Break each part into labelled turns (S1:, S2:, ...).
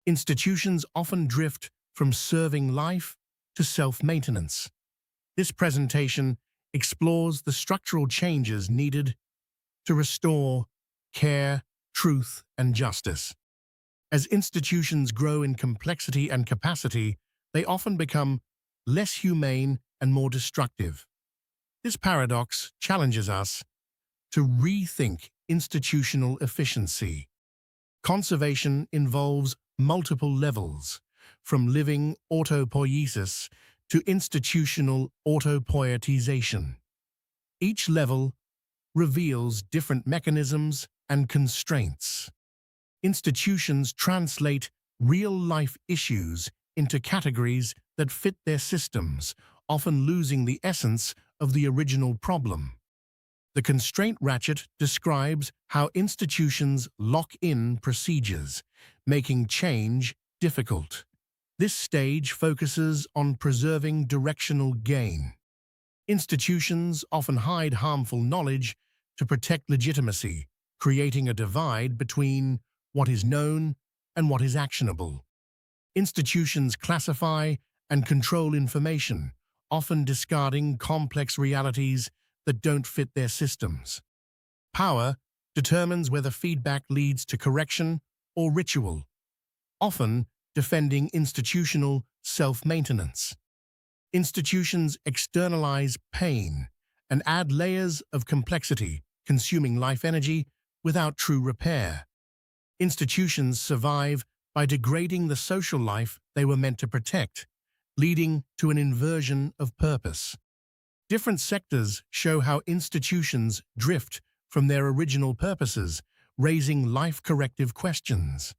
S1: Institutions often drift from serving life to self-maintenance. This presentation explores the structural changes needed to restore care, truth, and justice. As institutions grow in complexity and capacity, they often become less humane and more destructive. This paradox challenges us to rethink institutional efficiency. Conservation involves multiple levels, from living autopoiesis to institutional autopoietization. Each level reveals different mechanisms and constraints. Institutions translate real-life issues into categories that fit their systems, often losing the essence of the original problem. The constraint ratchet describes how institutions lock in procedures, making change difficult. This stage focuses on preserving directional gain. Institutions often hide harmful knowledge to protect legitimacy, creating a divide between what is known and what is actionable. Institutions classify and control information, often discarding complex realities that don't fit their systems. Power determines whether feedback leads to correction or ritual, often defending institutional self-maintenance. Institutions externalize pain and add layers of complexity, consuming life energy without true repair. Institutions survive by degrading the social life they were meant to protect, leading to an inversion of purpose. Different sectors show how institutions drift from their original purposes, raising life-corrective questions.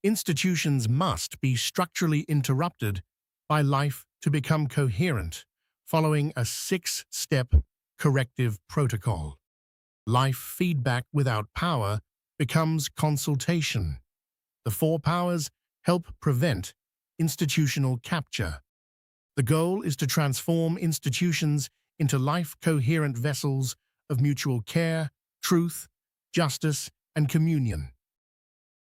S1: Institutions must be structurally interrupted by life to become coherent, following a 6-step corrective protocol. Life feedback without power becomes consultation. The 4 powers help prevent institutional capture. The goal is to transform institutions into life-coherent vessels of mutual care, truth, justice, and communion.